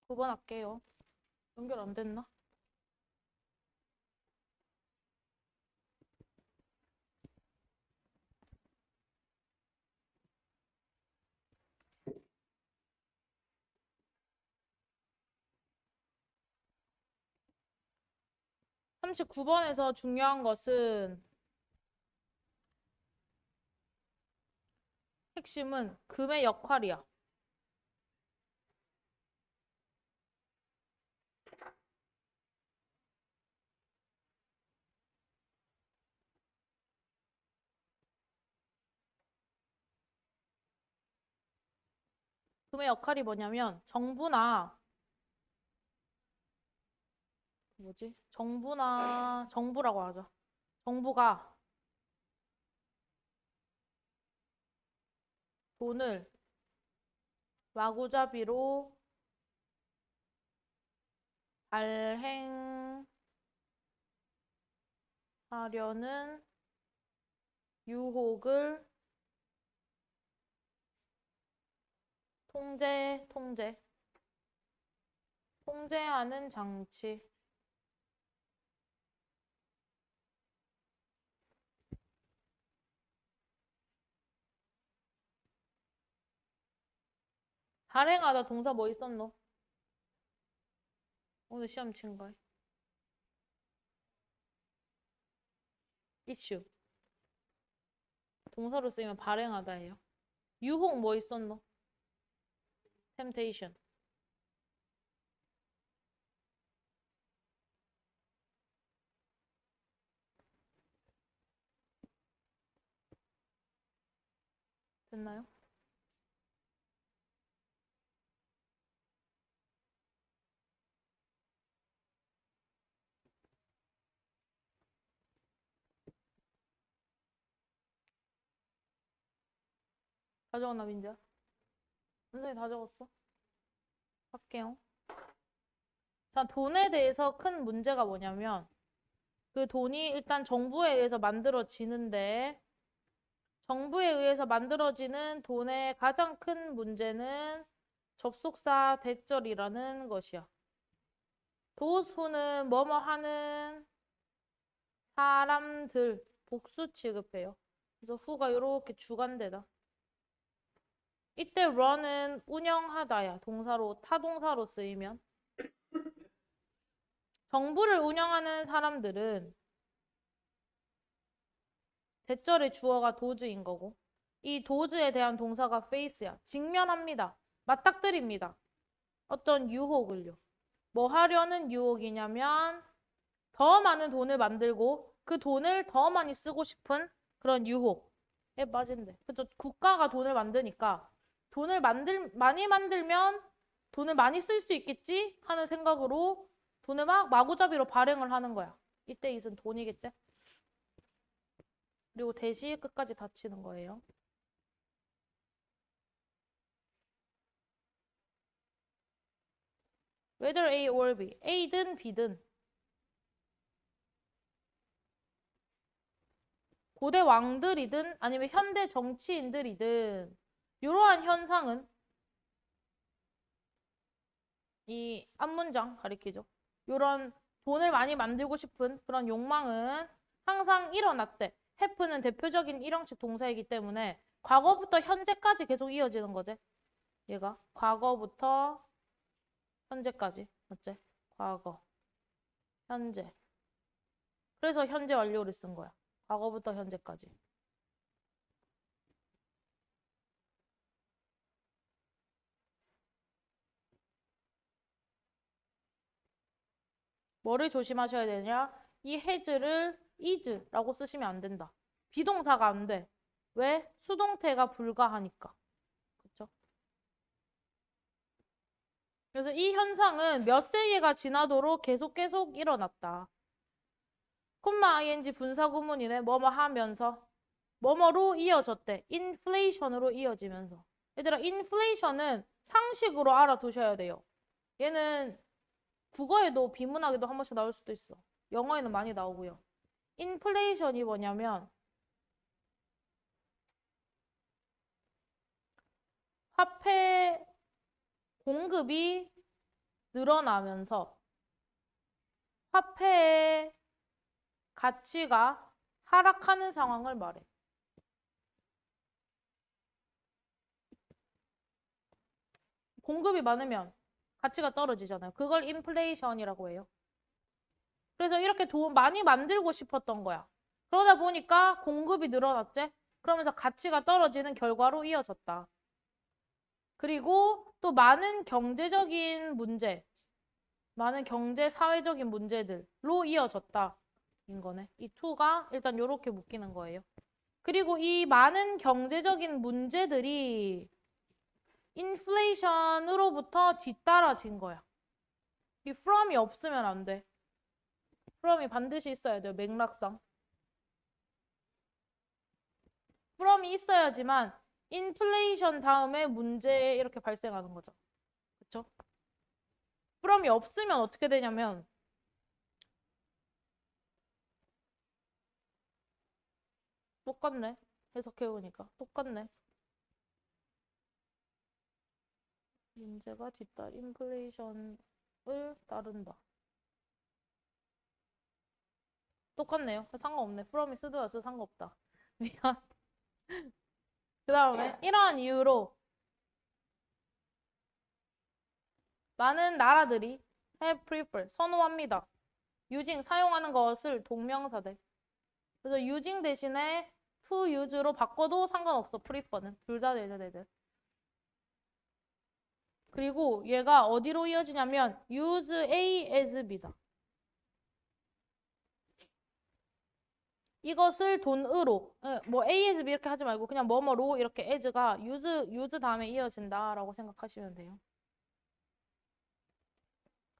9번 할게요. 연결 안 됐나? 삼십구 번에서 중요한 것은 핵심은 금의 역할이야. 금의 역할이 뭐냐면 정부라고 하자. 정부가 돈을 마구잡이로 발행하려는 유혹을 통제하는 장치. 발행하다 동사 뭐 있었노? 오늘 시험 친 거야. 이슈. 동사로 쓰이면 발행하다예요. 유혹 뭐 있었노? temptation. 됐나요? 다 적었나, 민지야? 선생님 다 적었어? 할게요. 자, 돈에 대해서 큰 문제가 뭐냐면, 그 돈이 일단 정부에 의해서 만들어지는데, 정부에 의해서 만들어지는 돈의 가장 큰 문제는 접속사 대절이라는 것이야. 도수는 뭐뭐 하는 사람들 복수 취급해요. 그래서 who가 이렇게 주관대다. 이때 run은 운영하다야. 동사로, 타동사로 쓰이면. 정부를 운영하는 사람들은 대절의 주어가 도즈인 거고 이 도즈에 대한 동사가 face야. 직면합니다. 맞닥뜨립니다. 어떤 유혹을요. 뭐 하려는 유혹이냐면 더 많은 돈을 만들고 그 돈을 더 많이 쓰고 싶은 그런 유혹에 빠진대. 그죠? 국가가 돈을 만드니까 많이 만들면 돈을 많이 쓸 수 있겠지 하는 생각으로 돈을 막 마구잡이로 발행을 하는 거야. 이때 이은 돈이겠지? 그리고 대시 끝까지 닫히는 거예요. whether A or B. A든 B든. 고대 왕들이든 아니면 현대 정치인들이든 이러한 현상은 이 앞문장 가리키죠. 이런 돈을 많이 만들고 싶은 그런 욕망은 항상 일어났대. have는 대표적인 일형식 동사이기 때문에 과거부터 현재까지 계속 이어지는 거지. 얘가 과거부터 현재까지. 맞지? 과거, 현재. 그래서 현재 완료를 쓴 거야. 과거부터 현재까지. 뭐를 조심하셔야 되냐? 이 has를 is라고 쓰시면 안 된다. 비동사가 안 돼. 왜? 수동태가 불가하니까. 그쵸? 그래서 이 현상은 몇 세기가 지나도록 계속 일어났다. 콤마 ing 분사 구문이네. 뭐뭐 하면서. 뭐뭐로 이어졌대. 인플레이션으로 이어지면서. 얘들아, 인플레이션은 상식으로 알아두셔야 돼요. 얘는 국어에도 비문학에도 한 번씩 나올 수도 있어. 영어에는 많이 나오고요. 인플레이션이 뭐냐면 화폐 공급이 늘어나면서 화폐의 가치가 하락하는 상황을 말해. 공급이 많으면 가치가 떨어지잖아요. 그걸 인플레이션이라고 해요. 그래서 이렇게 돈 많이 만들고 싶었던 거야. 그러다 보니까 공급이 늘어났지? 그러면서 가치가 떨어지는 결과로 이어졌다. 그리고 또 많은 경제적인 문제, 많은 경제, 사회적인 문제들로 이어졌다. 인 거네. 이 투가 일단 이렇게 묶이는 거예요. 그리고 이 많은 경제적인 문제들이 인플레이션으로부터 뒤따라진 거야. 이 from이 없으면 안 돼. from이 반드시 있어야 돼요. 맥락상. from이 있어야지만 인플레이션 다음에 문제 이렇게 발생하는 거죠. 그렇죠? from이 없으면 어떻게 되냐면 똑같네. 해석해보니까 똑같네. 문제가 인플레이션을 따른다. 똑같네요. 상관없네. from이 쓰든 안 쓰든 상관없다. 미안. 그 다음에 이러한 이유로 많은 나라들이 have prefer, 선호합니다. using, 사용하는 것을 동명사대. 그래서 using 대신에 to use로 바꿔도 상관없어. prefer는. 둘 다 되는 애들. 그리고 얘가 어디로 이어지냐면 use A as B다. 이것을 돈으로, 뭐 A as B 이렇게 하지 말고 그냥 뭐뭐로 이렇게 as가 use 다음에 이어진다라고 생각하시면 돼요.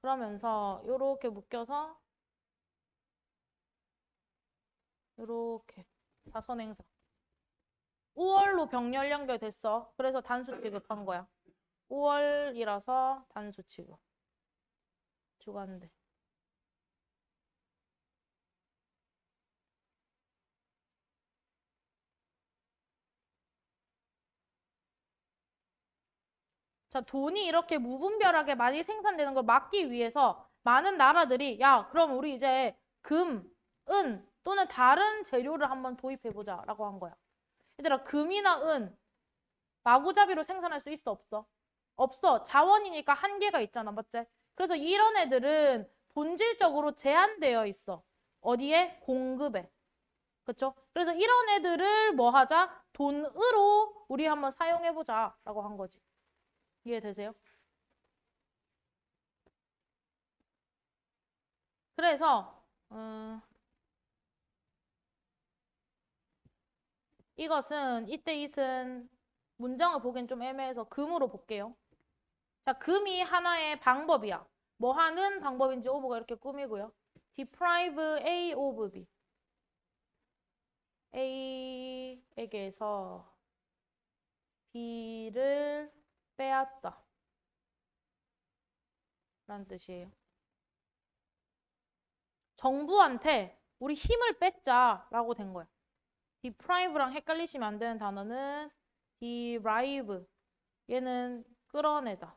그러면서 요렇게 묶여서 요렇게 다선행사. 5월로 병렬 연결됐어. 그래서 단수 취급한 거야. 5월이라서 단수 취급. 주간대. 자, 돈이 이렇게 무분별하게 많이 생산되는 걸 막기 위해서 많은 나라들이 야, 그럼 우리 이제 금, 은 또는 다른 재료를 한번 도입해보자 라고 한 거야. 얘들아, 금이나 은 마구잡이로 생산할 수 있어, 없어? 없어. 자원이니까 한계가 있잖아, 맞지? 그래서 이런 애들은 본질적으로 제한되어 있어. 어디에? 공급에. 그쵸? 그래서 이런 애들을 뭐 하자? 돈으로 우리 한번 사용해보자 라고 한 거지. 이해되세요? 그래서 이것은 이때 이은 문장을 보기엔 좀 애매해서 금으로 볼게요. 자, 금이 하나의 방법이야. 뭐 하는 방법인지 오브가 이렇게 꾸미고요. deprive A of B. A에게서 B를 빼앗다. 라는 뜻이에요. 정부한테 우리 힘을 뺏자라고 된 거야. deprive랑 헷갈리시면 안 되는 단어는 derive. 얘는 끌어내다.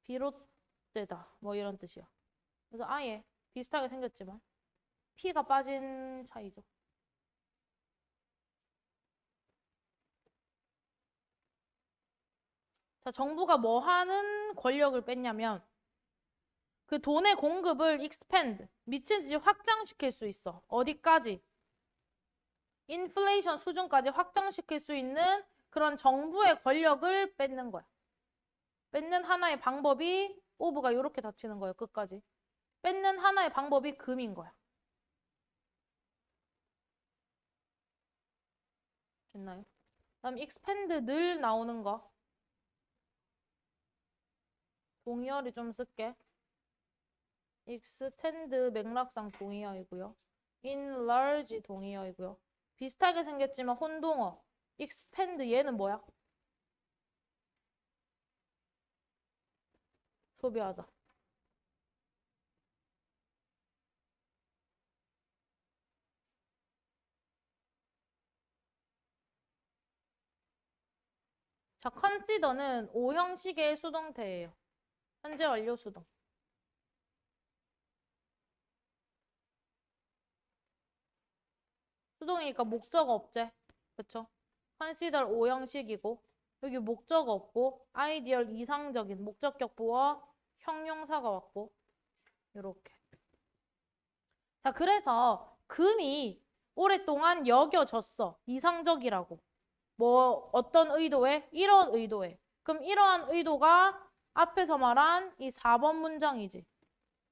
비롯되다. 뭐 이런 뜻이야. 그래서 아예 비슷하게 생겼지만 P가 빠진 차이죠. 자, 정부가 뭐 하는 권력을 뺐냐면 그 돈의 공급을 expand, 미친 듯이 확장시킬 수 있어. 어디까지? 인플레이션 수준까지 확장시킬 수 있는 그런 정부의 권력을 뺏는 거야. 뺏는 하나의 방법이 오브가 이렇게 닫히는 거예요. 끝까지. 뺏는 하나의 방법이 금인 거야. 됐나요? 다음 expand 늘 나오는 거. 동의어를 좀 쓸게. extend 맥락상 동의어이고요. enlarge 동의어이고요. 비슷하게 생겼지만 혼동어. expand 얘는 뭐야? 소비하다. 자, consider는 O 형식의 수동태예요. 현재 완료 수동. 수동이니까 목적 없제. 그쵸? consider O 형식이고 여기 목적 없고 아이디얼 이상적인 목적격 보어 형용사가 왔고 이렇게. 자, 그래서 금이 오랫동안 여겨졌어. 이상적이라고. 뭐 어떤 의도에? 이런 의도에. 그럼 이러한 의도가 앞에서 말한 이 4번 문장이지.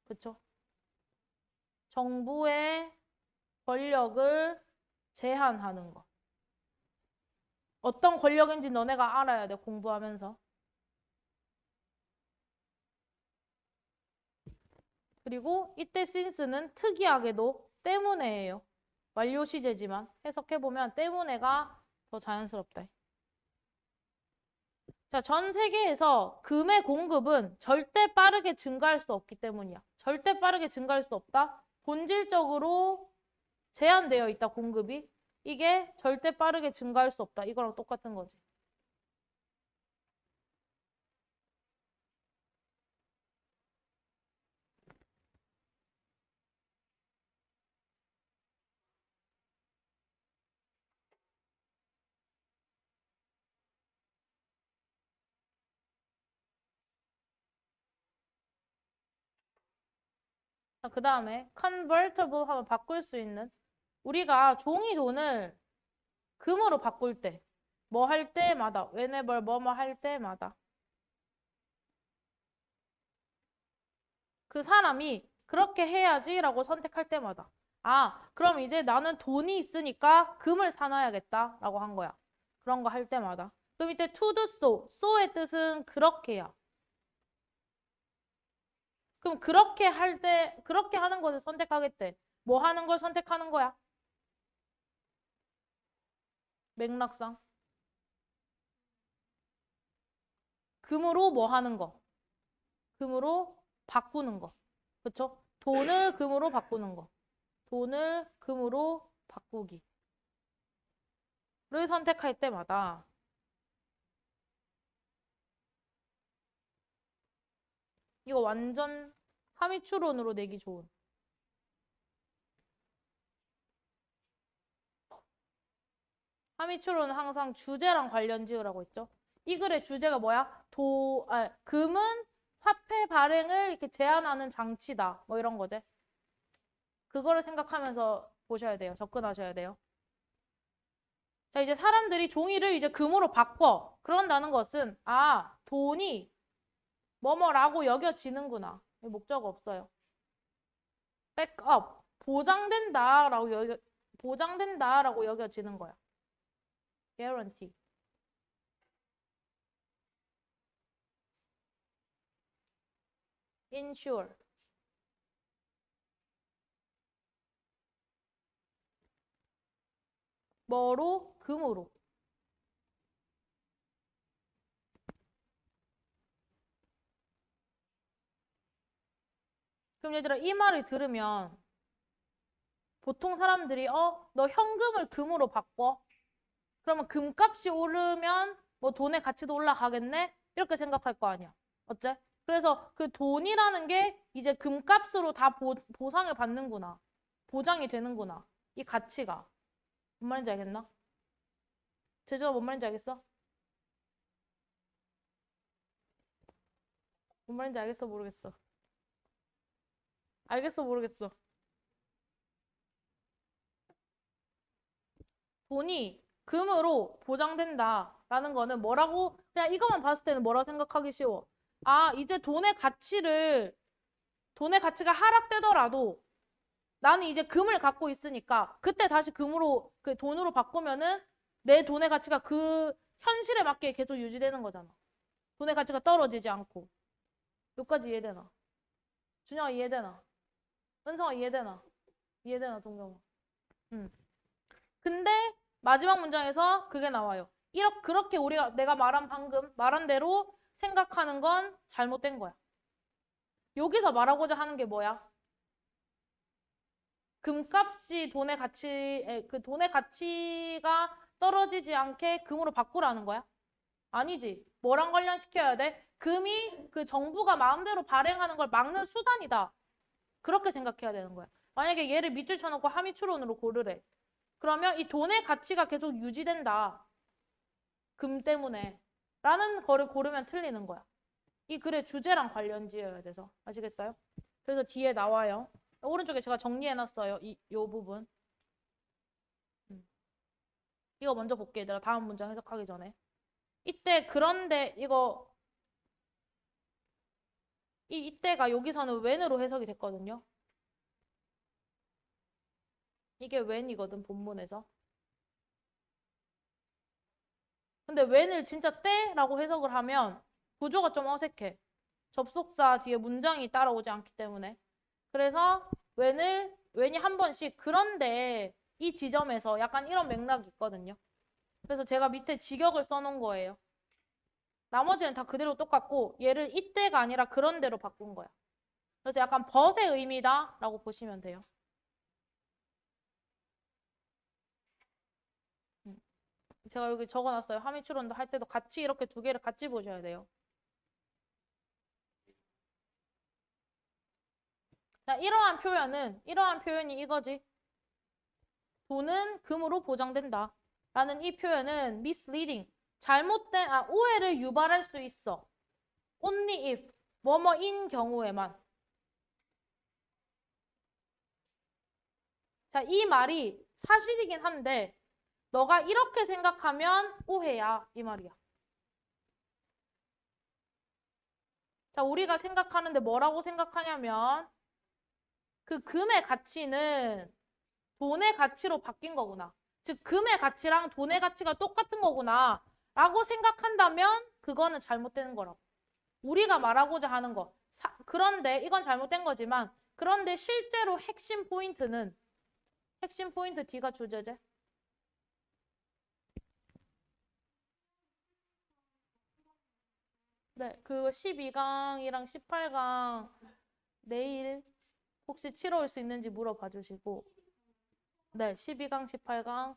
그쵸? 정부의 권력을 제한하는 거. 어떤 권력인지 너네가 알아야 돼, 공부하면서. 그리고 이때 since는 특이하게도 때문에예요. 완료 시제지만 해석해보면 때문에가 더 자연스럽다. 자, 전 세계에서 금의 공급은 절대 빠르게 증가할 수 없기 때문이야. 절대 빠르게 증가할 수 없다. 본질적으로 제한되어 있다, 공급이. 이게 절대 빠르게 증가할 수 없다. 이거랑 똑같은 거지. 자, 그 다음에 convertible 하면 바꿀 수 있는. 우리가 종이 돈을 금으로 바꿀 때, 뭐 할 때마다, whenever 뭐뭐 할 때마다 그 사람이 그렇게 해야지라고 선택할 때마다 아, 그럼 이제 나는 돈이 있으니까 금을 사놔야겠다라고 한 거야. 그런 거 할 때마다. 그럼 이때 to do so, so의 뜻은 그렇게야. 그럼 그렇게 할 때, 그렇게 하는 것을 선택하겠대. 뭐 하는 걸 선택하는 거야? 맥락상. 금으로 뭐 하는 거? 금으로 바꾸는 거. 그쵸? 돈을 금으로 바꾸는 거. 돈을 금으로 바꾸기를 선택할 때마다 이거 완전 함의추론으로 내기 좋은. 함의추론은 항상 주제랑 관련 지으라고 했죠. 이 글의 주제가 뭐야? 금은 화폐 발행을 이렇게 제한하는 장치다. 뭐 이런 거지. 그거를 생각하면서 보셔야 돼요. 접근하셔야 돼요. 자, 이제 사람들이 종이를 이제 금으로 바꿔. 그런다는 것은 아, 돈이 뭐뭐라고 여겨지는구나. 목적 없어요. 백업, 보장된다라고 여겨지는 거야. guarantee. insure. 뭐로? 금으로. 그럼 얘들아 이 말을 들으면 보통 사람들이 너 현금을 금으로 바꿔? 그러면 금값이 오르면 뭐 돈의 가치도 올라가겠네? 이렇게 생각할 거 아니야. 어째? 그래서 그 돈이라는 게 이제 금값으로 다 보상을 받는구나. 보장이 되는구나. 이 가치가. 뭔 말인지 알겠나? 제주가 뭔 말인지 알겠어? 뭔 말인지 알겠어? 모르겠어. 알겠어? 모르겠어. 돈이 금으로 보장된다라는 거는 뭐라고 그냥 이것만 봤을 때는 뭐라고 생각하기 쉬워. 아, 이제 돈의 가치가 하락되더라도 나는 이제 금을 갖고 있으니까 그때 다시 금으로 그 돈으로 바꾸면은 내 돈의 가치가 그 현실에 맞게 계속 유지되는 거잖아. 돈의 가치가 떨어지지 않고. 여기까지 이해되나? 준영아 이해되나? 은성아 이해되나? 이해되나 동경아? 응. 근데 마지막 문장에서 그게 나와요. 그렇게 내가 방금 말한 대로 생각하는 건 잘못된 거야. 여기서 말하고자 하는 게 뭐야? 금값이 그 돈의 가치가 떨어지지 않게 금으로 바꾸라는 거야. 아니지. 뭐랑 관련시켜야 돼? 금이 그 정부가 마음대로 발행하는 걸 막는 수단이다. 그렇게 생각해야 되는 거야. 만약에 얘를 밑줄 쳐놓고 하미추론으로 고르래. 그러면 이 돈의 가치가 계속 유지된다. 금 때문에. 라는 거를 고르면 틀리는 거야. 이 글의 주제랑 관련 지어야 돼서. 아시겠어요? 그래서 뒤에 나와요. 오른쪽에 제가 정리해놨어요. 요 부분. 이거 먼저 볼게, 얘들아. 다음 문장 해석하기 전에. 이때 그런데 이때가 여기서는 when으로 해석이 됐거든요. 이게 when이거든, 본문에서. 근데 when을 진짜 때라고 해석을 하면 구조가 좀 어색해. 접속사 뒤에 문장이 따라오지 않기 때문에. 그래서 when이 한 번씩 그런데 이 지점에서 약간 이런 맥락이 있거든요. 그래서 제가 밑에 직역을 써놓은 거예요. 나머지는 다 그대로 똑같고 얘를 이때가 아니라 그런데로 바꾼 거야. 그래서 약간 벗의 의미다 라고 보시면 돼요. 제가 여기 적어놨어요. 함유추론도 할 때도 같이 이렇게 두 개를 같이 보셔야 돼요. 자, 이러한 표현이 이거지. 돈은 금으로 보장된다. 라는 이 표현은 misleading, 오해를 유발할 수 있어. only if, 뭐뭐인 경우에만. 자, 이 말이 사실이긴 한데 너가 이렇게 생각하면 오해야. 이 말이야. 자, 우리가 생각하는데 뭐라고 생각하냐면 그 금의 가치는 돈의 가치로 바뀐 거구나. 즉, 금의 가치랑 돈의 가치가 똑같은 거구나. 라고 생각한다면 그거는 잘못되는 거라고. 우리가 말하고자 하는 거. 그런데 이건 잘못된 거지만 그런데 실제로 핵심 포인트 D가 주제제. 네, 그 12강이랑 18강 내일 혹시 치러 올 수 있는지 물어봐 주시고 네, 12강, 18강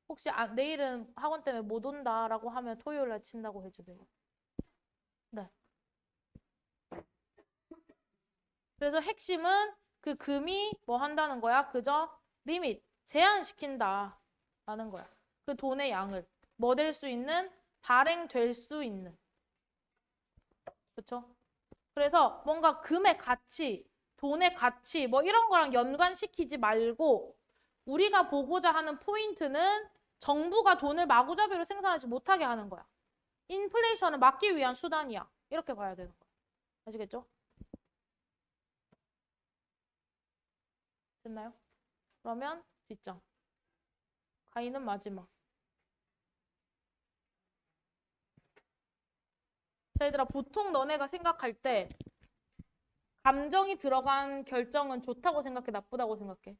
혹시 내일은 학원 때문에 못 온다라고 하면 토요일 날 친다고 해주세요. 네. 그래서 핵심은 그 금이 뭐 한다는 거야? 그저 리밋, 제한시킨다 라는 거야. 그 돈의 양을 뭐 될 수 있는? 발행될 수 있는. 그렇죠? 그래서 뭔가 금의 가치, 돈의 가치 뭐 이런 거랑 연관시키지 말고 우리가 보고자 하는 포인트는 정부가 돈을 마구잡이로 생산하지 못하게 하는 거야. 인플레이션을 막기 위한 수단이야. 이렇게 봐야 되는 거야. 아시겠죠? 됐나요? 그러면 뒷장. 가인은 마지막. 자, 얘들아, 보통 너네가 생각할 때 감정이 들어간 결정은 좋다고 생각해, 나쁘다고 생각해?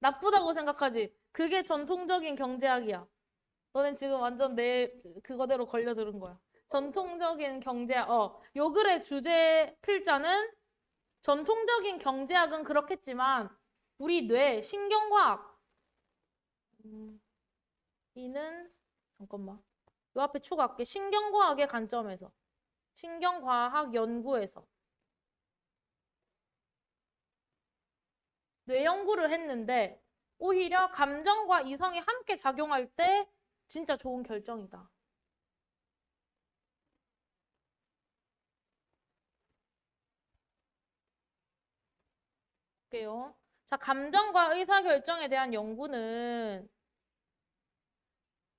나쁘다고 생각하지. 그게 전통적인 경제학이야. 너넨 지금 완전 내 그거대로 걸려들은 거야. 전통적인 경제학, 요 글의 주제 필자는 전통적인 경제학은 그렇겠지만 우리 뇌, 신경과학 이는 잠깐만 요 앞에 추가할게. 신경과학의 관점에서 신경과학 연구에서 뇌 연구를 했는데 오히려 감정과 이성이 함께 작용할 때 진짜 좋은 결정이다. 볼게요. 자, 감정과 의사결정에 대한 연구는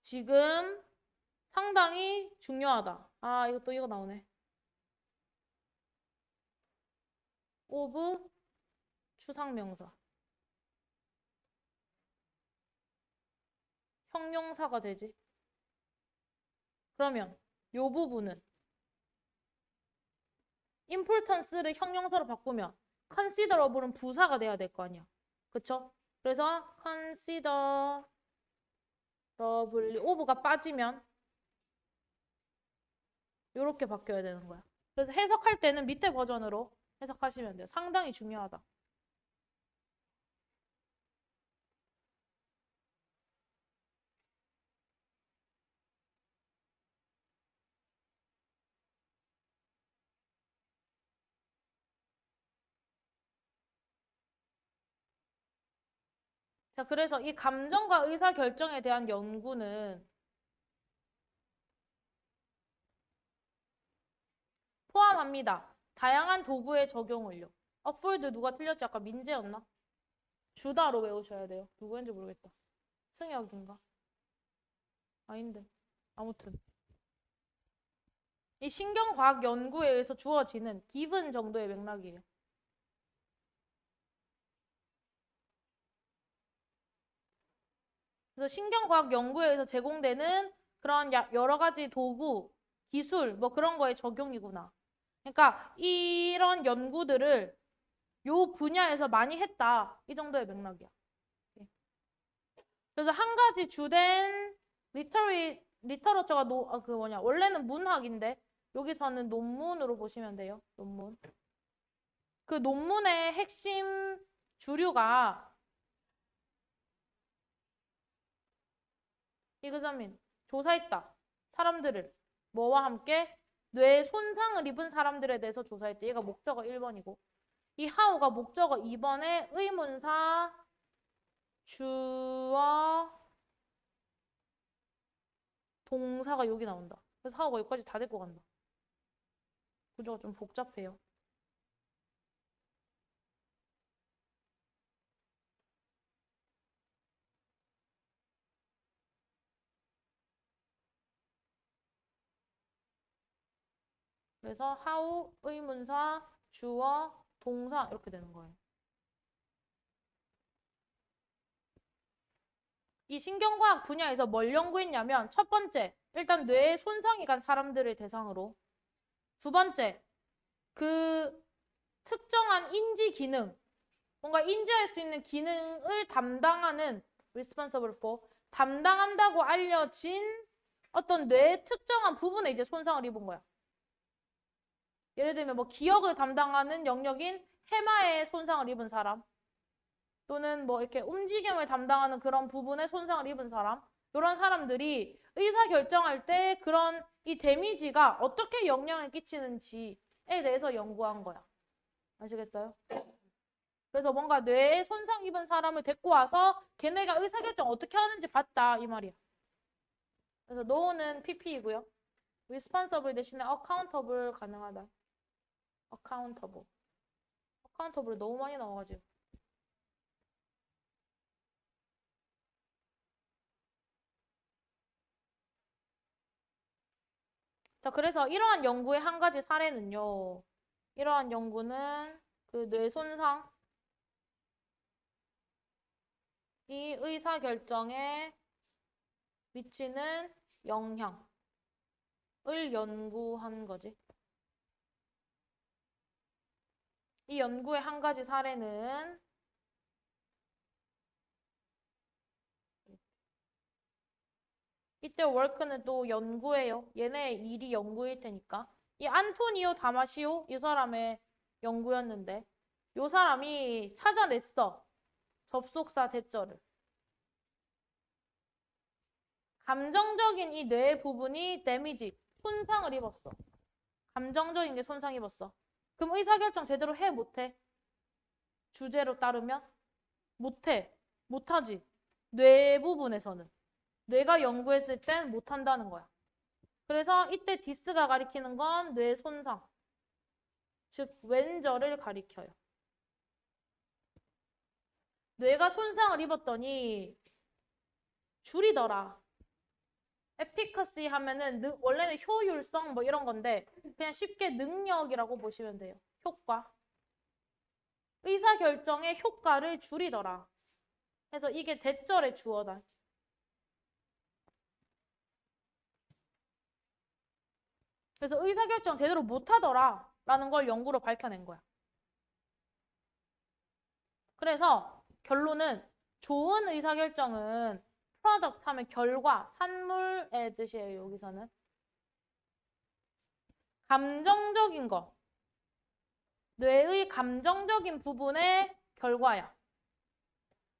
지금 상당히 중요하다. 아, 이거 나오네. 오브 추상명사. 형용사가 되지. 그러면 요 부분은 importance를 형용사로 바꾸면 considerable은 부사가 돼야 될 거 아니야. 그쵸? 그래서 considerably of가 빠지면 이렇게 바뀌어야 되는 거야. 그래서 해석할 때는 밑에 버전으로 해석하시면 돼요. 상당히 중요하다. 자, 그래서 이 감정과 의사결정에 대한 연구는 포함합니다. 다양한 도구의 적용을요. upward 누가 틀렸지? 아까 민재였나? 주다로 외우셔야 돼요. 누구인지 모르겠다. 승혁인가? 아닌데. 아무튼. 이 신경과학 연구에 의해서 주어지는 given 정도의 맥락이에요. 그래서 신경과학 연구에 의해서 제공되는 그런 여러 가지 도구, 기술, 뭐 그런 거에 적용이구나. 그러니까 이런 연구들을 요 분야에서 많이 했다. 이 정도의 맥락이야. 그래서 한 가지 주된 리터러처가 원래는 문학인데 여기서는 논문으로 보시면 돼요. 논문. 그 논문의 핵심 주류가 이그자민 조사했다. 사람들을 뭐와 함께 뇌 손상을 입은 사람들에 대해서 조사했대. 얘가 목적어 1번이고 이 하우가 목적어 2번에 의문사 주어 동사가 여기 나온다. 그래서 하우가 여기까지 다 데리고 간다. 구조가 좀 복잡해요. 그래서 하우, 의문사, 주어, 동사 이렇게 되는 거예요. 이 신경과학 분야에서 뭘 연구했냐면 첫 번째, 일단 뇌에 손상이 간 사람들을 대상으로 두 번째, 그 특정한 인지 기능, 뭔가 인지할 수 있는 기능을 담당하는 responsible for, 담당한다고 알려진 어떤 뇌의 특정한 부분에 이제 손상을 입은 거야. 예를 들면 뭐 기억을 담당하는 영역인 해마에 손상을 입은 사람 또는 뭐 이렇게 움직임을 담당하는 그런 부분에 손상을 입은 사람 이런 사람들이 의사결정할 때 그런 이 데미지가 어떻게 영향을 끼치는지에 대해서 연구한 거야. 아시겠어요? 그래서 뭔가 뇌에 손상 입은 사람을 데리고 와서 걔네가 의사결정 어떻게 하는지 봤다 이 말이야. 그래서 no는 PP이고요. responsible 대신에 accountable 가능하다. accountable. accountable 너무 많이 나와가지고. 자, 그래서 이러한 연구의 한 가지 사례는요. 이러한 연구는 그 뇌 손상 이 의사결정에 미치는 영향을 연구한 거지. 이 연구의 한 가지 사례는 이때 워크는 또 연구예요. 얘네의 일이 연구일 테니까. 이 안토니오 다마시오 이 사람의 연구였는데 이 사람이 찾아냈어. 접속사 대절을. 감정적인 이 뇌 부분이 데미지, 손상을 입었어. 감정적인 게 손상 입었어. 그럼 의사결정 제대로 해 못해? 주제로 따르면? 못해. 못하지. 뇌 부분에서는. 뇌가 연구했을 땐 못한다는 거야. 그래서 이때 디스가 가리키는 건 뇌 손상. 즉 왼절을 가리켜요. 뇌가 손상을 입었더니 줄이더라. 에피커시 하면은 원래는 효율성 뭐 이런 건데 그냥 쉽게 능력이라고 보시면 돼요. 효과. 의사결정의 효과를 줄이더라. 그래서 이게 대절의 주어다. 그래서 의사결정 제대로 못하더라 라는 걸 연구로 밝혀낸 거야. 그래서 결론은 좋은 의사결정은 프로덕트 하면 결과, 산물의 뜻이에요. 여기서는. 감정적인 거. 뇌의 감정적인 부분의 결과야.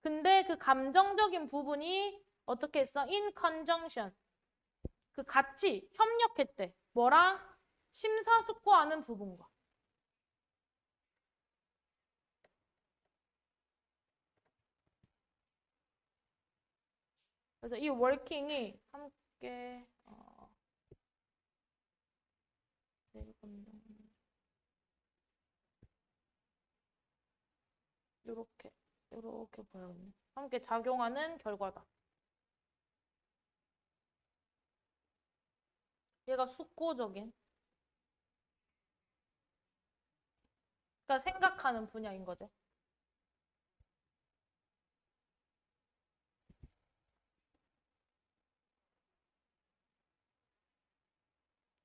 근데 그 감정적인 부분이 어떻게 했어? In conjunction. 그 같이 협력했대. 뭐랑? 심사숙고하는 부분과. 그래서 이 working이 함께 이렇게 보여요. 함께 작용하는 결과다. 얘가 숙고적인, 그러니까 생각하는 분야인 거죠.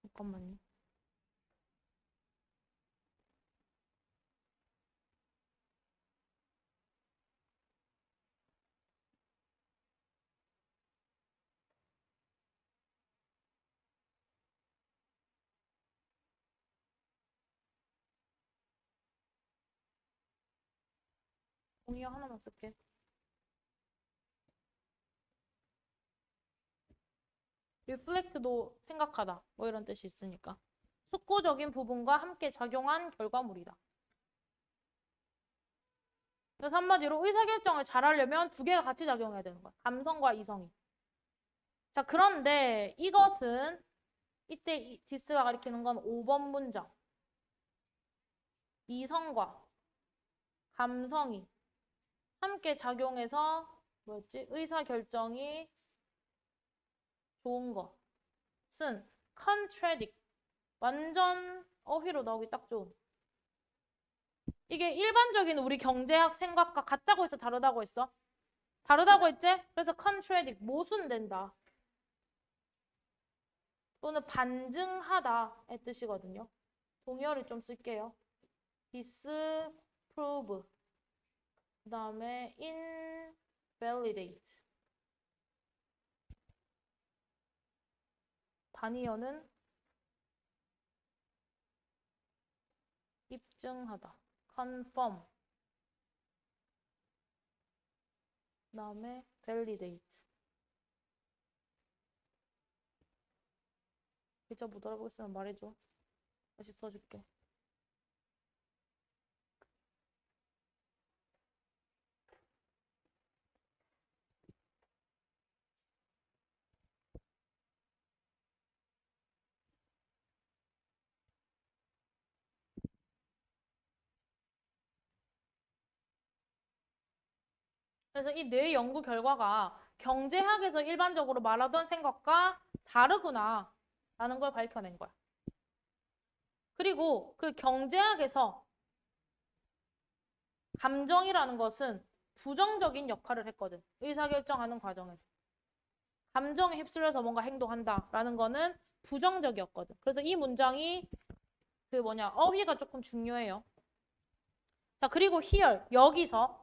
잠깐만요. 동의어 하나만 쓸게. reflect도 생각하다. 뭐 이런 뜻이 있으니까. 숙고적인 부분과 함께 작용한 결과물이다. 그래서 한마디로 의사결정을 잘하려면 두 개가 같이 작용해야 되는 거야. 감성과 이성이. 자, 그런데 이것은 이때 디스가 가리키는 건 5번 문장. 이성과 감성이 함께 작용해서 뭐였지? 의사결정이 좋은 것은 contradict. 완전 어휘로 나오기 딱 좋은. 이게 일반적인 우리 경제학 생각과 같다고 했어, 다르다고 했어? 다르다고 했지? 그래서 contradict, 모순된다. 또는 반증하다의 뜻이거든요. 동의어를 좀 쓸게요. disprove. 그 다음에 invalidate. 단이어는 입증하다. confirm. 그 다음에 validate. 글자 못 알아보겠으면 말해줘. 다시 써줄게. 그래서 이 뇌 연구 결과가 경제학에서 일반적으로 말하던 생각과 다르구나 라는 걸 밝혀낸 거야. 그리고 그 경제학에서 감정이라는 것은 부정적인 역할을 했거든. 의사결정하는 과정에서. 감정에 휩쓸려서 뭔가 행동한다라는 거는 부정적이었거든. 그래서 이 문장이 어휘가 조금 중요해요. 자, 그리고 here, 여기서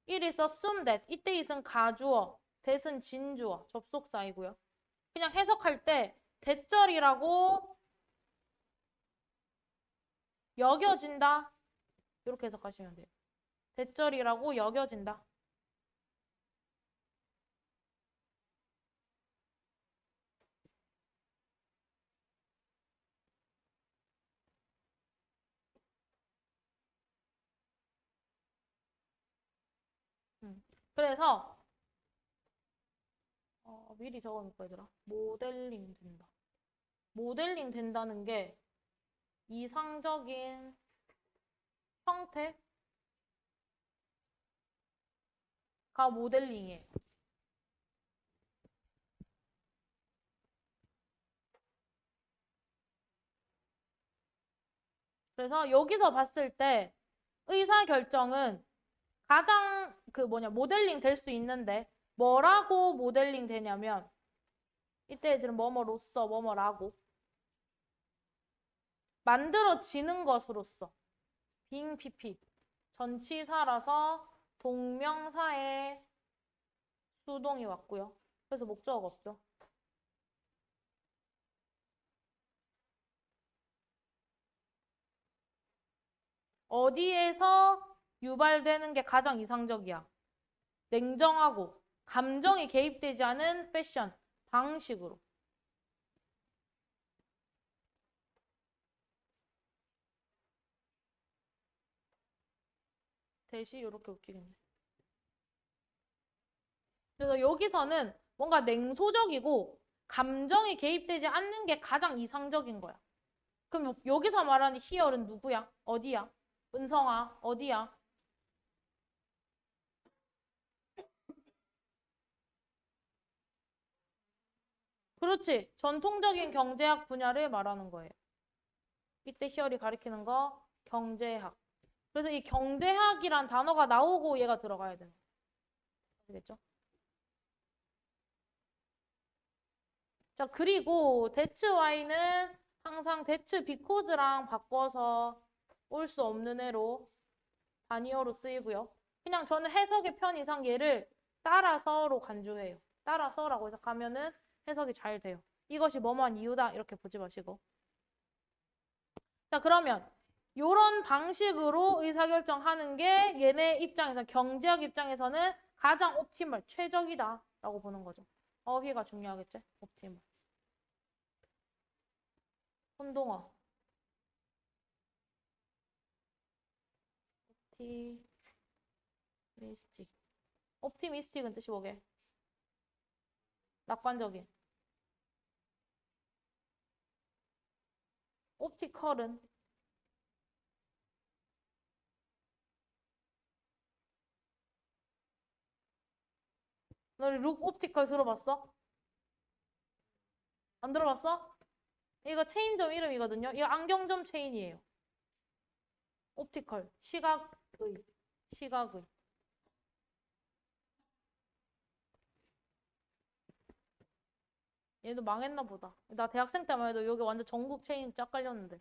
it is assumed that, 이때 it은 가주어, that은 진주어, 접속사이고요. 그냥 해석할 때 대절이라고 여겨진다. 이렇게 해석하시면 돼요. 대절이라고 여겨진다. 그래서 미리 적어놓을까 얘들아. 모델링 된다. 모델링 된다는 게 이상적인 형태가 모델링이에요. 그래서 여기서 봤을 때 의사결정은 가장 모델링 될 수 있는데 뭐라고 모델링 되냐면 이때 애들은 뭐뭐로써 뭐뭐라고 만들어지는 것으로서 being pp 전치사라서 동명사에 수동이 왔고요. 그래서 목적어가 없죠. 어디에서 유발되는 게 가장 이상적이야? 냉정하고 감정이 개입되지 않은 패션, 방식으로. 대시 이렇게 웃기겠네. 그래서 여기서는 뭔가 냉소적이고 감정이 개입되지 않는 게 가장 이상적인 거야. 그럼 여기서 말하는 here는 누구야? 어디야? 은성아, 어디야? 그렇지. 전통적인 경제학 분야를 말하는 거예요. 이때 here이 가리키는 거 경제학. 그래서 이 경제학이란 단어가 나오고 얘가 들어가야 되는 거예요. 아시겠죠? 자, 그리고 that's why는 항상 that's because랑 바꿔서 올 수 없는 애로 단위어로 쓰이고요. 그냥 저는 해석의 편이상 얘를 따라서로 간주해요. 따라서라고 해석하면은 해석이 잘 돼요. 이것이 뭐뭐한 이유다 이렇게 보지 마시고. 자, 그러면 요런 방식으로 의사결정하는 게 얘네 입장에서 경제학 입장에서는 가장 옵티멀, 최적이다 라고 보는 거죠. 어휘가 중요하겠지? 옵티멀. 혼동어. 옵티미스틱. 옵티미스틱은 뜻이 뭐게? 낙관적인. 옵티컬은 너네 룩 옵티컬 들어봤어? 안 들어봤어? 이거 체인점 이름이거든요. 이거 안경점 체인이에요. 옵티컬. 시각의. 시각의. 얘도 망했나 보다. 나 대학생 때만 해도 여기 완전 전국 체인 쫙 깔렸는데.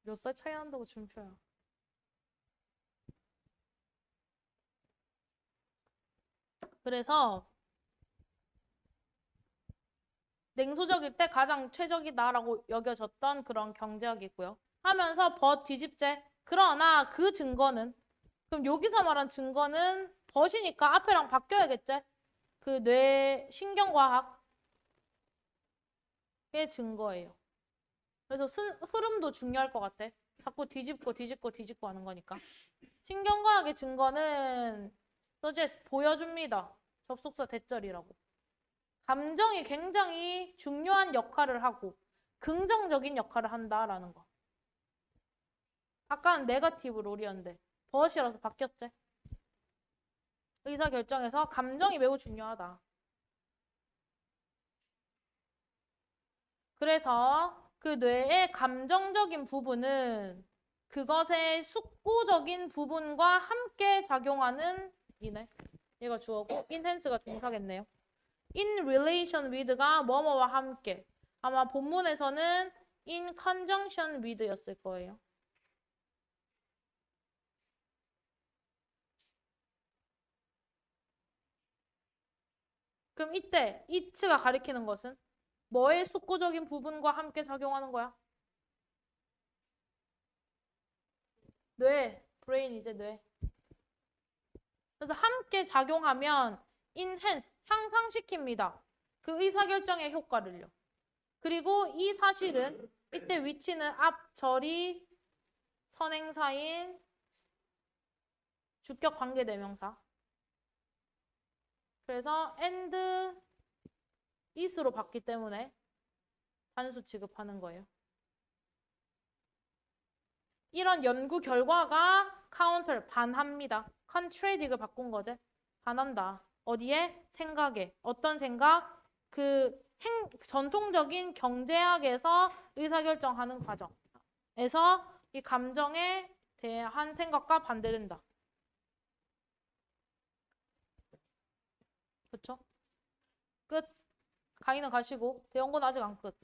몇 살 차이 난다고 준표야. 그래서 냉소적일 때 가장 최적이다라고 여겨졌던 그런 경제학이 있고요. 하면서 뒤집재. 그러나 그 증거는 그럼 여기서 말한 증거는 벗이니까 앞에랑 바뀌어야겠지? 그 뇌 신경과학의 증거예요. 그래서 흐름도 중요할 것 같아. 자꾸 뒤집고 뒤집고 뒤집고 하는 거니까. 신경과학의 증거는 보여줍니다. 접속사 대절이라고. 감정이 굉장히 중요한 역할을 하고 긍정적인 역할을 한다라는 거. 아까는 네거티브 롤이었는데 벗이라서 바뀌었지. 의사결정에서 감정이 매우 중요하다. 그래서 그 뇌의 감정적인 부분은 그것의 숙고적인 부분과 함께 작용하는 이네. 얘가 주어고 enhance가 동사겠네요. in relation with가 뭐뭐와 함께. 아마 본문에서는 in conjunction with였을 거예요. 그럼 이때 it가 가리키는 것은 뭐의 숙고적인 부분과 함께 작용하는 거야? 뇌, 브레인 이제 뇌. 그래서 함께 작용하면 enhance, 향상시킵니다. 그 의사결정의 효과를요. 그리고 이 사실은 이때 위치는 앞절이 선행사인 주격 관계대명사. 그래서 and is로 봤기 때문에 단수 취급하는 거예요. 이런 연구 결과가 카운터 반합니다. contradict를 바꾼 거지. 반한다. 어디에? 생각에. 어떤 생각? 전통적인 경제학에서 의사결정하는 과정에서 이 감정에 대한 생각과 반대된다. 그렇죠? 끝. 강의는 가시고 대원고는 아직 안 끝.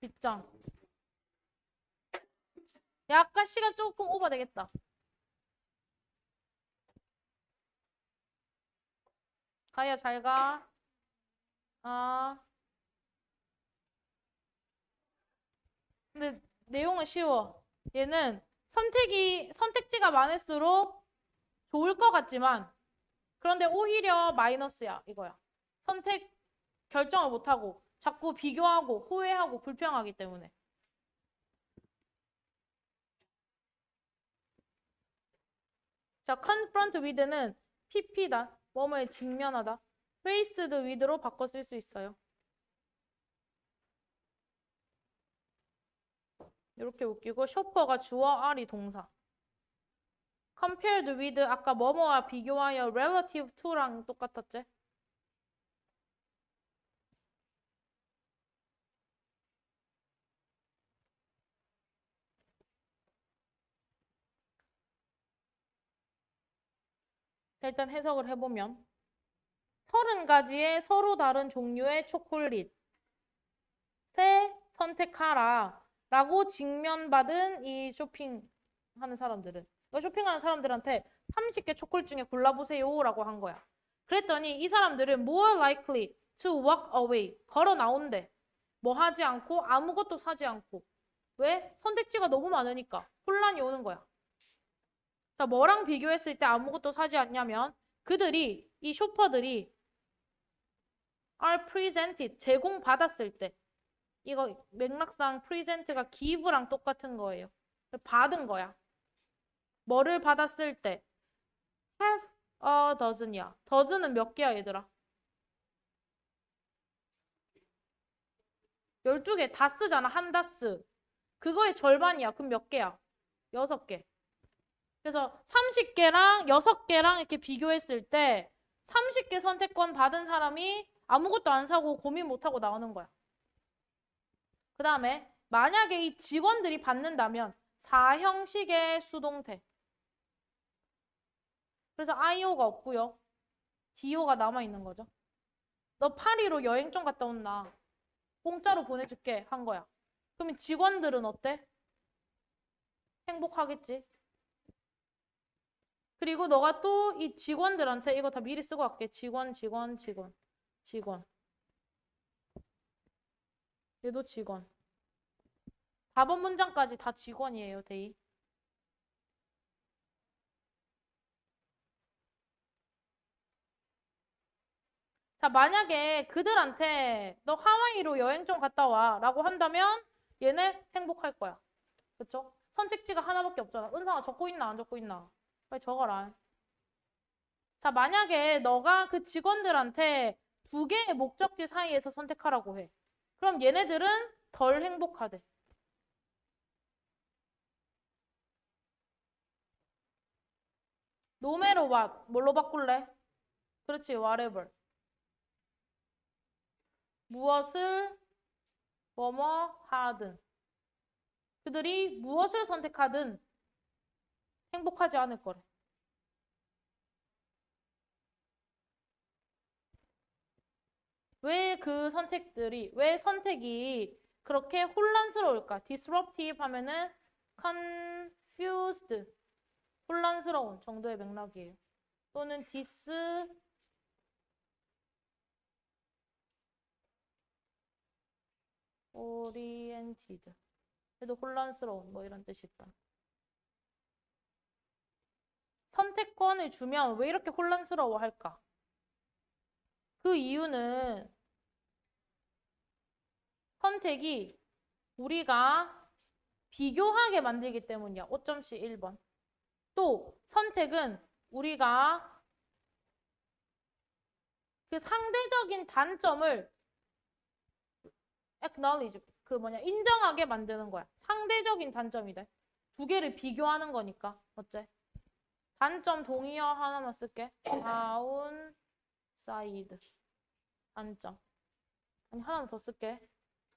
빗장. 약간 시간 조금 오버되겠다. 가희야 잘 가. 아. 근데 내용은 쉬워. 얘는 선택지가 많을수록 좋을 것 같지만 그런데 오히려 마이너스야 이거야. 선택 결정을 못하고 자꾸 비교하고 후회하고 불평하기 때문에. 자, confront with는 PP다. 뭐뭐에 직면하다. faced with로 바꿔 쓸 수 있어요. 이렇게 웃기고 쇼퍼가 주어, R이 동사. compared with 아까 뭐뭐와 비교하여 relative to랑 똑같았지? 자, 일단 해석을 해보면 30가지의 서로 다른 종류의 초콜릿 세 선택하라 라고 직면받은 이 쇼핑하는 사람들은 쇼핑하는 사람들한테 30개 초콜릿 중에 골라보세요 라고 한 거야. 그랬더니 이 사람들은 more likely to walk away 걸어 나온대. 뭐 하지 않고 아무것도 사지 않고. 왜? 선택지가 너무 많으니까 혼란이 오는 거야. 자, 뭐랑 비교했을 때 아무것도 사지 않냐면 그들이 이 쇼퍼들이 are presented 제공받았을 때 이거 맥락상 present가 give랑 똑같은 거예요. 받은 거야. 뭐를 받았을 때 have a dozen이야. dozen은 몇 개야 얘들아? 12개 다 쓰잖아. 한 다스. 그거의 절반이야. 그럼 몇 개야? 6개. 그래서 30개랑 6개랑 이렇게 비교했을 때 30개 선택권 받은 사람이 아무것도 안 사고 고민 못하고 나오는 거야. 그 다음에 만약에 이 직원들이 받는다면 4형식의 수동태. 그래서 IO가 없고요. DO가 남아있는 거죠. 너 파리로 여행 좀 갔다 온나. 공짜로 보내줄게 한 거야. 그러면 직원들은 어때? 행복하겠지. 그리고 너가 또 이 직원들한테 이거 다 미리 쓰고 갈게. 직원. 얘도 직원. 4번 문장까지 다 직원이에요, 데이. 자, 만약에 그들한테 너 하와이로 여행 좀 갔다 와 라고 한다면 얘네 행복할 거야. 그쵸? 선택지가 하나밖에 없잖아. 은상아 적고 있나 안 적고 있나? 빨리 적어라. 자, 만약에 너가 그 직원들한테 2개의 목적지 사이에서 선택하라고 해. 그럼 얘네들은 덜 행복하대. No matter what. 뭘로 바꿀래? 그렇지, whatever. 무엇을 뭐뭐 하든. 그들이 무엇을 선택하든 행복하지 않을 거래. 왜 선택이 그렇게 혼란스러울까? disruptive 하면은 confused, 혼란스러운 정도의 맥락이에요. 또는 disoriented. 그래도 혼란스러운 뭐 이런 뜻이 있다. 선택권을 주면 왜 이렇게 혼란스러워 할까? 그 이유는 선택이 우리가 비교하게 만들기 때문이야. 5점씩 1번. 또 선택은 우리가 그 상대적인 단점을 acknowledge, 인정하게 만드는 거야. 상대적인 단점이다. 2개를 비교하는 거니까. 어째? 단점 동의어 하나만 쓸게. downside. 단점. 아니, 하나만 더 쓸게.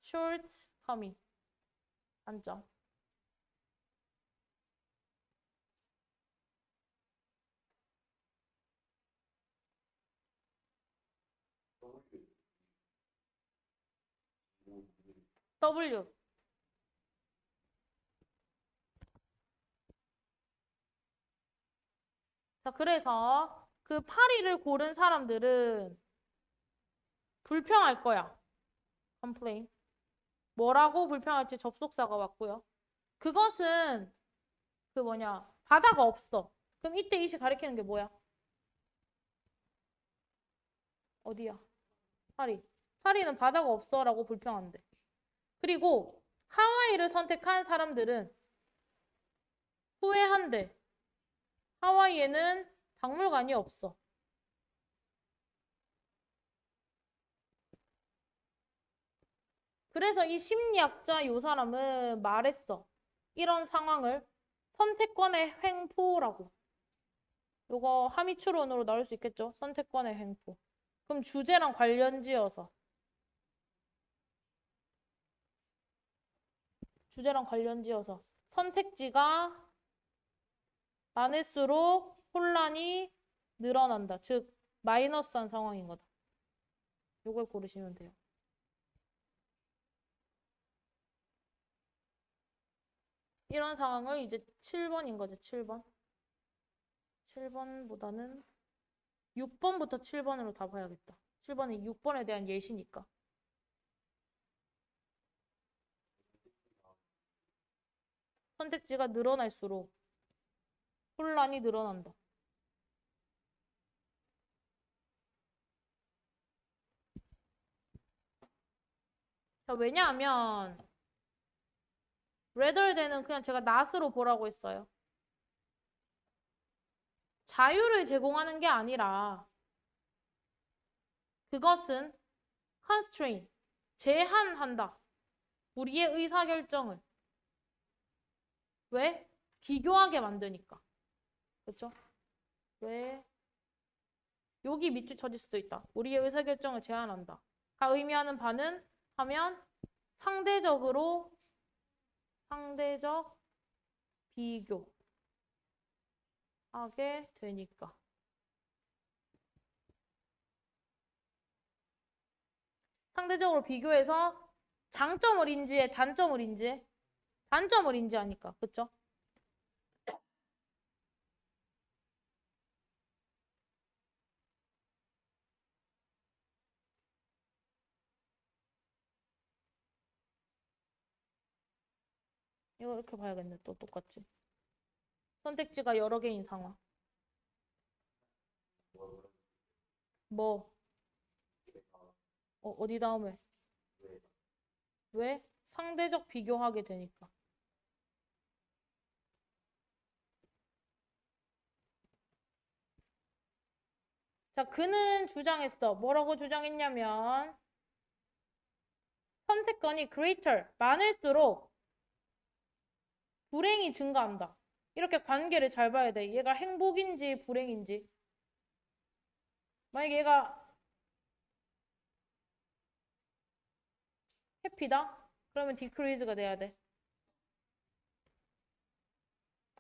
shortcoming. 단점. W. 자, 그래서 그 파리를 고른 사람들은 불평할 거야. complain. 뭐라고 불평할지 접속사가 왔고요. 그것은 바다가 없어. 그럼 이때 이시 가리키는 게 뭐야? 어디야? 파리. 파리는 바다가 없어라고 불평한대. 그리고 하와이를 선택한 사람들은 후회한대. 하와이에는 박물관이 없어. 그래서 이 심리학자 요 사람은 말했어. 이런 상황을 선택권의 횡포라고. 요거 함의추론으로 나올 수 있겠죠? 선택권의 횡포. 그럼 주제랑 관련지어서. 주제랑 관련지어서. 선택지가 많을수록 혼란이 늘어난다. 즉, 마이너스한 상황인 거다. 요걸 고르시면 돼요. 이런 상황을 이제 7번인 거죠. 7번. 7번보다는 6번부터 7번으로 다 봐야겠다. 7번은 6번에 대한 예시니까. 선택지가 늘어날수록 혼란이 늘어난다. 자, 왜냐하면 rather than은 그냥 제가 not으로 보라고 했어요. 자유를 제공하는 게 아니라 그것은 constraint, 제한한다. 우리의 의사결정을. 왜? 비교하게 만드니까. 그렇죠? 왜? 여기 밑줄 쳐질 수도 있다. 우리의 의사결정을 제한한다. 가 의미하는 바는 하면 상대적 비교하게 되니까. 상대적으로 비교해서 장점을 인지해, 단점을 인지해? 단점을 인지하니까. 그쵸? 이거 이렇게 봐야겠네. 또 똑같이. 선택지가 여러 개인 상황. 뭐? 어디 다음에? 왜? 상대적 비교하게 되니까. 자, 그는 주장했어. 뭐라고 주장했냐면 선택권이 greater, 많을수록 불행이 증가한다. 이렇게 관계를 잘 봐야 돼. 얘가 행복인지 불행인지. 만약에 얘가 해피다? 그러면 decrease가 돼야 돼.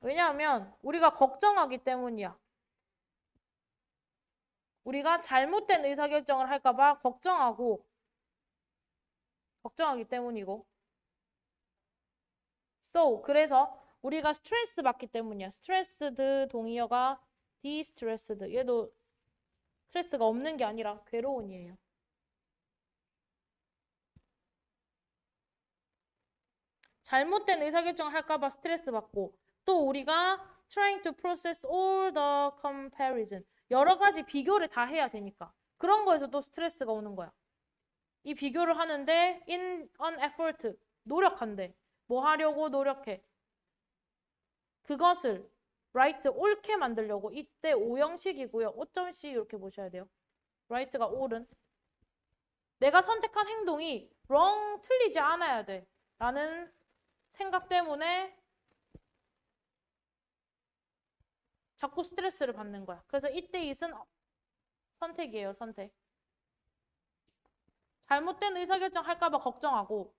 왜냐하면 우리가 걱정하기 때문이야. 우리가 잘못된 의사결정을 할까봐 걱정하기 때문이고. So, 그래서 우리가 스트레스 받기 때문이야. 스트레스드 동의어가 distressed. 얘도 스트레스가 없는 게 아니라 괴로운이에요. 잘못된 의사결정을 할까봐 스트레스 받고 또 우리가 trying to process all the comparison. 여러 가지 비교를 다 해야 되니까. 그런 거에서 또 스트레스가 오는 거야. 이 비교를 하는데 in an effort. 노력한대. 뭐 하려고 노력해. 그것을 right, 옳게 만들려고. 이때 오형식이고요. 5.c 이렇게 보셔야 돼요. right가 옳은. 내가 선택한 행동이 wrong, 틀리지 않아야 돼. 라는 생각 때문에 자꾸 스트레스를 받는 거야. 그래서 이때 it은 선택이에요. 선택. 잘못된 의사결정 할까봐 걱정하고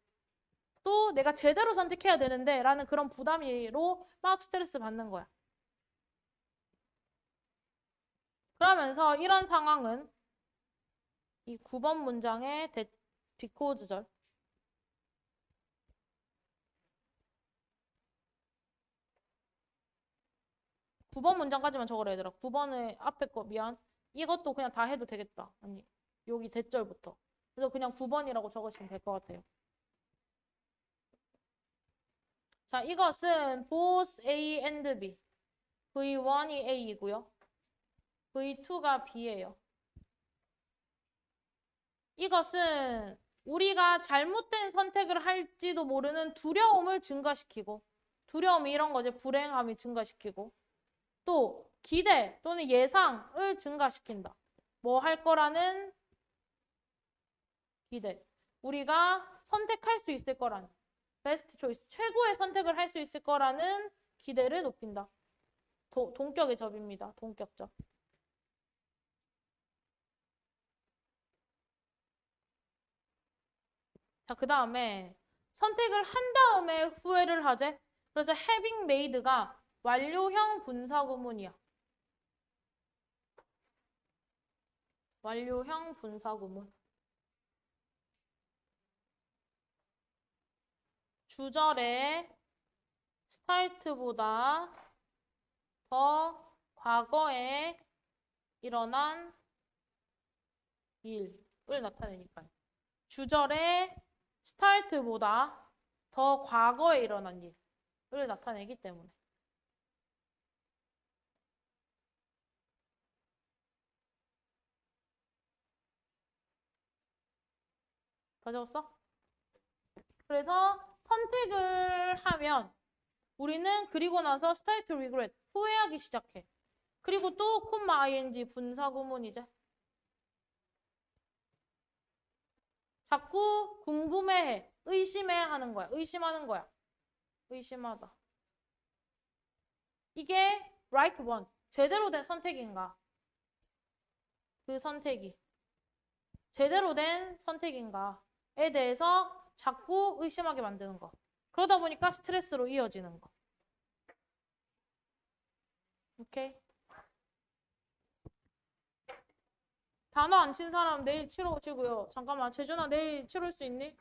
또 내가 제대로 선택해야 되는데 라는 그런 부담으로 막 스트레스 받는 거야. 그러면서 이런 상황은 이 9번 문장의 because절. 9번 문장까지만 적어라 얘들아. 9번의 앞에 거 미안. 이것도 그냥 다 해도 되겠다. 아니 여기 대절부터. 그래서 그냥 9번이라고 적으시면 될 것 같아요. 자, 이것은 both A and B. V1이 A이고요. V2가 B예요. 이것은 우리가 잘못된 선택을 할지도 모르는 두려움을 증가시키고 두려움이 이런 거지. 불행함이 증가시키고 또 기대 또는 예상을 증가시킨다. 뭐 할 거라는 기대. 우리가 선택할 수 있을 거라는 베스트 초이스, 최고의 선택을 할 수 있을 거라는 기대를 높인다. 동격의 접입니다. 동격적. 자, 그 다음에 선택을 한 다음에 후회를 하재. 그래서 having made가 완료형 분사구문이야. 완료형 분사구문. 주절에 start보다 더 과거에 일어난 일을 나타내니까요. 주절에 start보다 더 과거에 일어난 일을 나타내기 때문에. 다 적었어? 그래서 선택을 하면 우리는 그리고 나서 start to regret, 후회하기 시작해. 그리고 또 콤마 ing 분사구문이제. 자꾸 궁금해해, 의심해 하는 거야. 의심하는 거야. 의심하다. 이게 right one, 제대로 된 선택인가? 그 선택이 제대로 된 선택인가에 대해서 자꾸 의심하게 만드는 거. 그러다 보니까 스트레스로 이어지는 거. 오케이? 단어 안 친 사람 내일 치러 오시고요. 잠깐만, 재준아 내일 치러 올 수 있니?